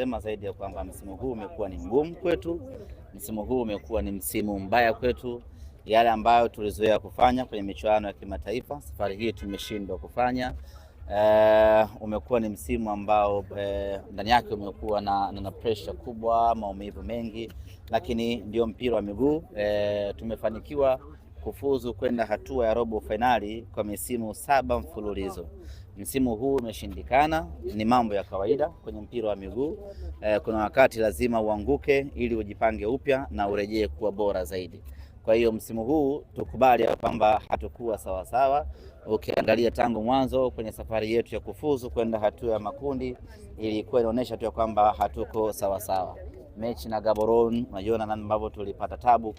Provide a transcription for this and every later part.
kusema zaidi ya kwamba msimu huu umekuwa ni mgumu kwetu, msimu huu umekuwa ni msimu mbaya kwetu. Yale ambayo tulizoea kufanya kwenye michuano ya kimataifa, safari hii tumeshindwa kufanya. Umekuwa ni msimu ambao ndani yake umekuwa na pressure kubwa, maumivu mengi, lakini ndio mpira wa miguu. Tumefanikiwa kufuzu kwenda hatua ya robo finali kwa misimu 7 mfululizo. Msimu huu umeshindikana, ni mambo ya kawaida kwenye mpira wa miguu. Kuna wakati lazima uanguke ili ujipange upya na urejee kuwa bora zaidi. Kwa hiyo msimu huu tukubali kwamba hatakuwa sawa sawa. Ukiangalia tangu mwanzo kwenye safari yetu ya kufuzu kwenda hatua ya makundi, ilikuwa inaonyesha tu kwamba hatuko sawa sawa. Mechi na Gaborone, unajua namna ambavyo tulipata tabu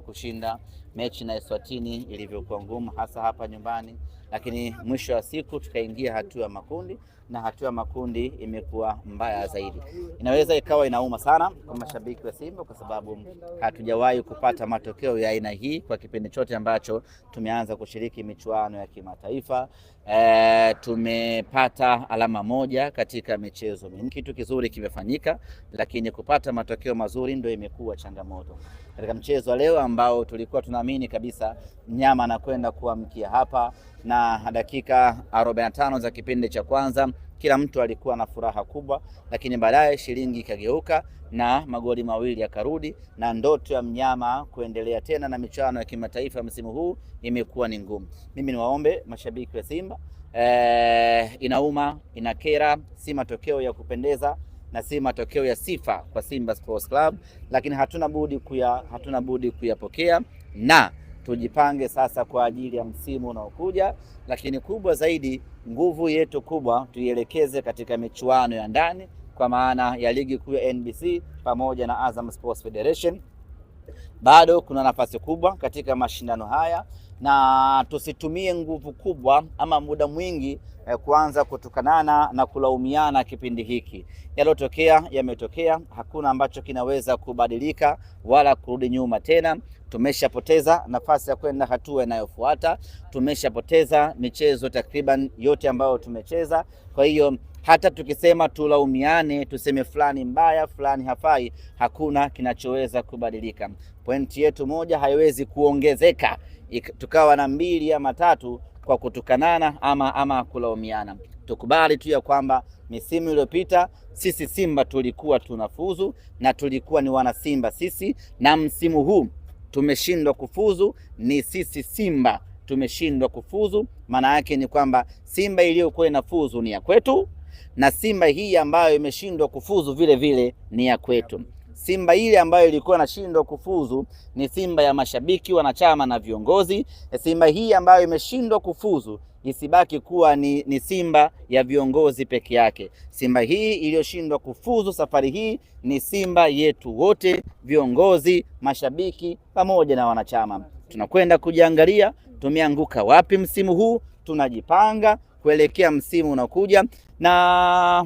kushinda. Mechi na Eswatini ilivyokuwa ngumu hasa hapa nyumbani, lakini mwisho wa siku tukaingia hatua ya makundi, na hatua ya makundi imekuwa mbaya zaidi. Inaweza ikawa inauma sana kwa mashabiki wa Simba kwa sababu hatujawahi kupata matokeo ya aina hii kwa kipindi chote ambacho tumeanza kushiriki michuano ya kimataifa. Tumepata alama moja katika michezo mingi. Kitu kizuri kimefanyika, lakini kupata matokeo mazuri ndio imekuwa changamoto. Katika mchezo leo ambao tulikuwa tunaamini kabisa mnyama anakwenda kuamkia hapa, na dakika 45 za kipindi cha kwanza kila mtu alikuwa na furaha kubwa, lakini baadaye shilingi ikageuka na magoli mawili yakarudi, na ndoto ya mnyama kuendelea tena na michuano ya kimataifa msimu huu imekuwa ni ngumu. Mimi niwaombe mashabiki wa Simba, inauma, inakera, si matokeo ya kupendeza na si matokeo ya sifa kwa Simba Sports Club, lakini hatuna budi kuyapokea na tujipange sasa kwa ajili ya msimu unaokuja. Lakini kubwa zaidi, nguvu yetu kubwa tuielekeze katika michuano ya ndani, kwa maana ya ligi kuu ya NBC pamoja na Azam Sports Federation. Bado kuna nafasi kubwa katika mashindano haya, na tusitumie nguvu kubwa ama muda mwingi kuanza kutukanana na kulaumiana kipindi hiki. Yalotokea yametokea, hakuna ambacho kinaweza kubadilika wala kurudi nyuma tena. Tumeshapoteza nafasi ya kwenda hatua inayofuata, tumeshapoteza michezo takriban yote ambayo tumecheza. Kwa hiyo hata tukisema tulaumiane, tuseme fulani mbaya, fulani hafai, hakuna kinachoweza kubadilika. Pointi yetu moja haiwezi kuongezeka tukawa na 2 ama 3 kwa kutukanana ama kulaumiana. Tukubali tu ya kwamba misimu iliyopita sisi Simba tulikuwa tunafuzu na tulikuwa ni wana Simba sisi, na msimu huu tumeshindwa kufuzu, ni sisi Simba tumeshindwa kufuzu. Maana yake ni kwamba Simba iliyokuwa inafuzu ni ya kwetu, na Simba hii ambayo imeshindwa kufuzu vile vile ni ya kwetu. Simba ile ambayo ilikuwa inashindwa kufuzu ni Simba ya mashabiki, wanachama na viongozi. Simba hii ambayo imeshindwa kufuzu isibaki kuwa ni Simba ya viongozi peke yake. Simba hii iliyoshindwa kufuzu safari hii ni Simba yetu wote, viongozi, mashabiki pamoja na wanachama. Tunakwenda kujiangalia tumeanguka wapi msimu huu, tunajipanga kuelekea msimu unaokuja, na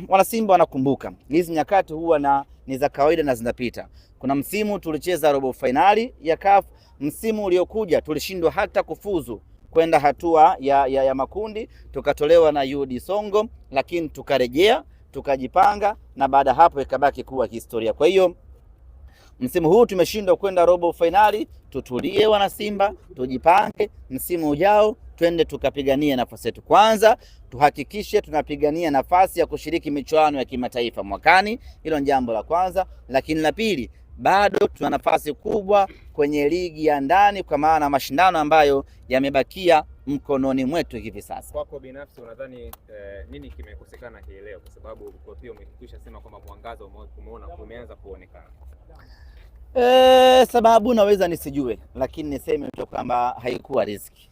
wana Simba wanakumbuka hizi nyakati huwa ni za kawaida na zinapita. Kuna msimu tulicheza robo finali ya CAF, msimu uliokuja tulishindwa hata kufuzu kwenda hatua ya makundi, tukatolewa na UD Songo, lakini tukarejea, tukajipanga, na baada hapo ikabaki kuwa historia. Kwa hiyo msimu huu tumeshindwa kwenda robo finali, tutulie wana Simba, tujipange msimu ujao twende tukapigania nafasi yetu. Kwanza tuhakikishe tunapigania nafasi ya kushiriki michuano ya kimataifa mwakani, hilo ni jambo la kwanza. Lakini la pili, bado tuna nafasi kubwa kwenye ligi ya ndani, kwa maana mashindano ambayo yamebakia mkononi mwetu hivi sasa. Kwako binafsi unadhani nini kimekosekana hii leo, kwa sababu kwa pia umekwisha sema kwamba mwangaza umeanza kuonekana? Sababu naweza nisijue, lakini niseme tu kwamba haikuwa riziki.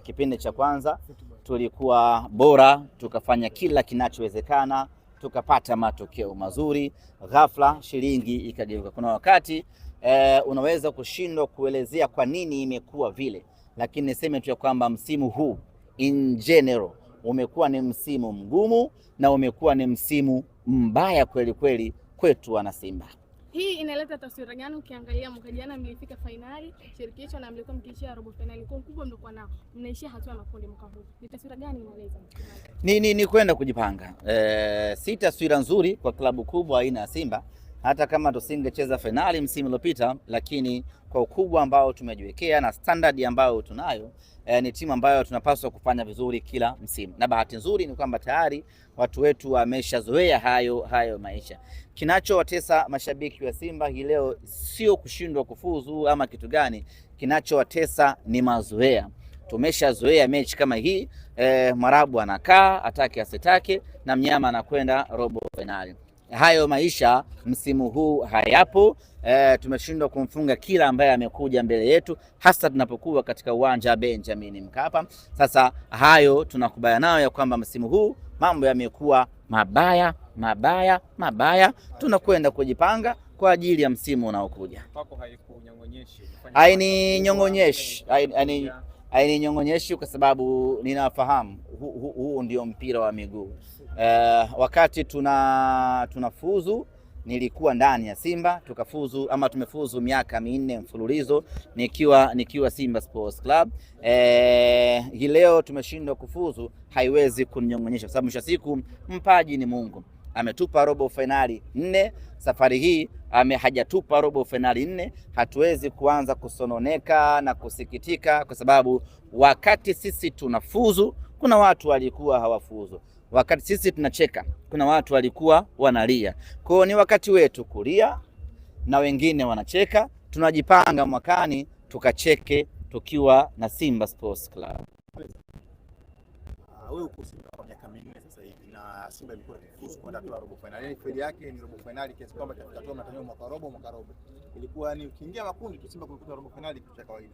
Kipindi cha kwanza tulikuwa bora, tukafanya kila kinachowezekana, tukapata matokeo mazuri, ghafla shilingi ikageuka. Kuna wakati unaweza kushindwa kuelezea kwa nini imekuwa vile, lakini niseme tu kwamba msimu huu in general umekuwa ni msimu mgumu na umekuwa ni msimu mbaya kweli kweli kwetu wana Simba. Hii inaleta taswira gani ukiangalia mwaka jana mlifika finali shirikisho na mlikuwa mkiishia robo finali, kwa ukubwa mlikuwa nao mnaishia hatua makundi mwaka huu. Ni taswira gani inaleta? Ni kwenda kujipanga. Si taswira nzuri kwa klabu kubwa aina ya Simba, hata kama tusingecheza finali msimu uliopita, lakini kwa ukubwa ambao tumejiwekea na standard ambayo tunayo, ni timu ambayo tunapaswa kufanya vizuri kila msimu. Na bahati nzuri ni kwamba tayari watu wetu wameshazoea hayo maisha. Kinachowatesa mashabiki wa Simba hii leo sio kushindwa kufuzu ama kitu gani, kinachowatesa ni mazoea. Tumeshazoea mechi kama hii, Mwarabu anakaa atake asitake na mnyama anakwenda robo finali. Hayo maisha msimu huu hayapo. Tumeshindwa kumfunga kila ambaye amekuja mbele yetu, hasa tunapokuwa katika uwanja Benjamin Mkapa. Sasa hayo tunakubaliana nayo ya kwamba msimu huu mambo yamekuwa mabaya. Tunakwenda kujipanga kwa ajili ya msimu unaokuja. Haininyong'onyeshi kwa sababu ninafahamu huu ndio mpira wa miguu. Wakati tunafuzu nilikuwa ndani ya Simba, tukafuzu ama tumefuzu miaka 4 mfululizo nikiwa Simba Sports Club. Hii leo tumeshindwa kufuzu, haiwezi kuninyong'onyesha kwa sababu mwisho siku mpaji ni Mungu. Ametupa robo finali 4, safari hii hajatupa robo finali 4. Hatuwezi kuanza kusononeka na kusikitika kwa sababu wakati sisi tunafuzu kuna watu walikuwa hawafuzu. Wakati sisi tunacheka kuna watu walikuwa wanalia. Kwa hiyo ni wakati wetu kulia na wengine wanacheka. Tunajipanga mwakani tukacheke tukiwa na Simba Sports Club. Wewe uko Simba kwa miaka 4 sasa hivi na Simba ilikuwa ikifuzu kwenda robo finali. Yani kweli yake ni robo finali kiasi kwamba tutatoa matokeo mwaka robo. Ilikuwa ni ukiingia makundi tu Simba kulikuwa robo finali kitu cha kawaida.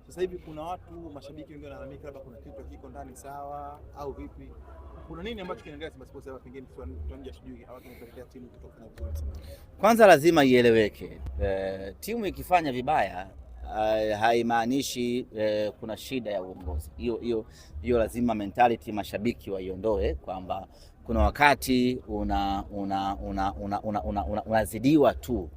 Sasa hivi kuna watu mashabiki wengi wanalalamika labda kuna kitu kiko ndani sawa au vipi? Kuna nini ambacho kinaendelea Simba Sports hapa pengine tuanje sijui au tunapelekea timu kutokana na vizuri? Kwanza lazima ieleweke. Timu ikifanya vibaya haimaanishi kuna shida ya uongozi. Hiyo lazima mentality mashabiki waiondoe kwamba kuna wakati unazidiwa tu.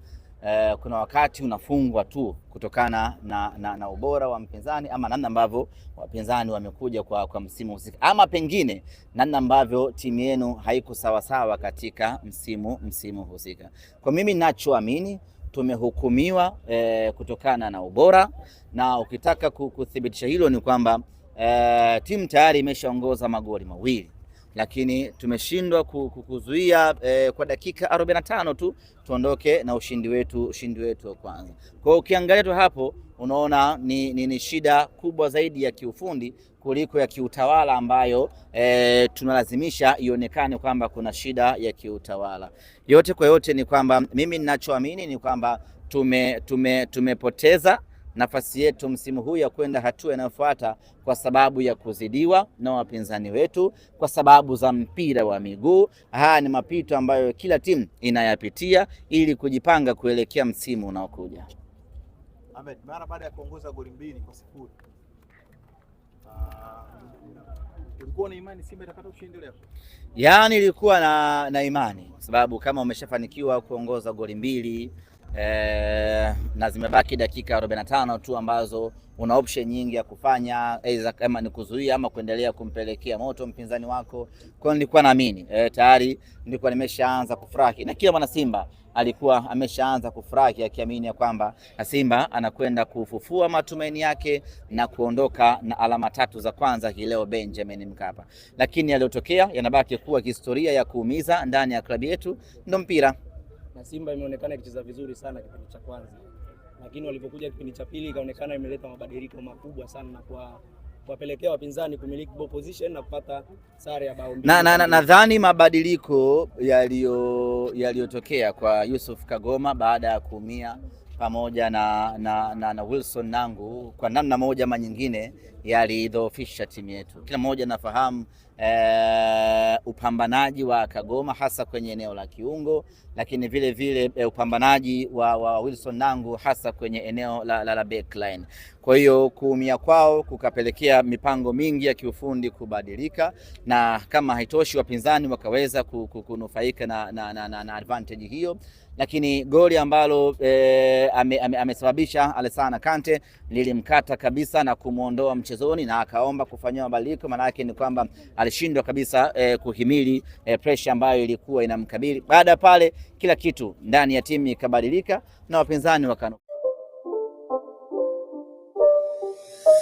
Kuna wakati unafungwa tu kutokana na ubora wa mpinzani ama namna ambavyo wapinzani wamekuja kwa msimu husika, ama pengine namna ambavyo timu yenu haiko sawa katika msimu husika. Kwa mimi ninachoamini tumehukumiwa kutokana na ubora, na ukitaka kuthibitisha hilo ni kwamba timu tayari imeshaongoza magoli 2, lakini tumeshindwa kuzuia kwa dakika 45 tu tuondoke na ushindi wetu wa kwanza. Kwa hiyo ukiangalia tu hapo unaona ni shida kubwa zaidi ya kiufundi kuliko ya kiutawala ambayo tunalazimisha ionekane kwamba kuna shida ya kiutawala. Yote kwa yote ni kwamba mimi ninachoamini ni kwamba tumepoteza nafasi yetu msimu huu ya kwenda hatua inayofuata kwa sababu ya kuzidiwa na wapinzani wetu, kwa sababu za mpira wa miguu. Haya ni mapito ambayo kila timu inayapitia ili kujipanga kuelekea msimu unaokuja. Ahmed, mara baada ya kuongoza goli 2-0, ulikuwa na imani Simba itapata ushindi leo? Yaani nilikuwa na imani kwa sababu kama umeshafanikiwa kuongoza goli 2 na zimebaki dakika 45 tu ambazo una option nyingi ya kufanya, aidha kama ni kuzuia ama kuendelea kumpelekea moto mpinzani wako. Kwa nilikuwa naamini tayari nilikuwa nimeshaanza kufurahi, na kila mwana Simba alikuwa ameshaanza kufurahi akiamini ya kwamba Simba anakwenda kufufua matumaini yake na kuondoka na alama 3 za kwanza hii leo Benjamin Mkapa. Lakini yaliyotokea yanabaki kuwa historia ya kuumiza ndani ya klabu yetu, ndio mpira. Na Simba imeonekana ikicheza vizuri sana kipindi cha kwanza, lakini walipokuja kipindi cha pili ikaonekana imeleta mabadiliko makubwa sana na kuwapelekea wapinzani kumiliki ball position na kupata sare ya bao 2. Nadhani mabadiliko yaliyotokea kwa Yusuf Kagoma baada ya kuumia pamoja na Wilson Nangu kwa namna moja ama nyingine yalidhoofisha timu yetu. Kila mmoja nafahamu upambanaji wa Kagoma hasa kwenye eneo la kiungo, lakini vile upambanaji wa Wilson Nangu hasa kwenye eneo la backline. Kwa Kwa hiyo kuumia kwao kukapelekea mipango mingi ya kiufundi kubadilika, na kama haitoshi wapinzani wakaweza kunufaika na advantage hiyo. Lakini goli ambalo amesababisha Alassane Kante lilimkata kabisa na kumuondoa mchezoni, na akaomba kufanywa mabadiliko. Maana yake ni kwamba alishindwa kabisa kuhimili pressure ambayo ilikuwa inamkabili. Baada pale kila kitu ndani ya timu ikabadilika na wapinzani wakano.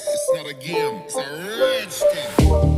It's not a game, it's a rich thing.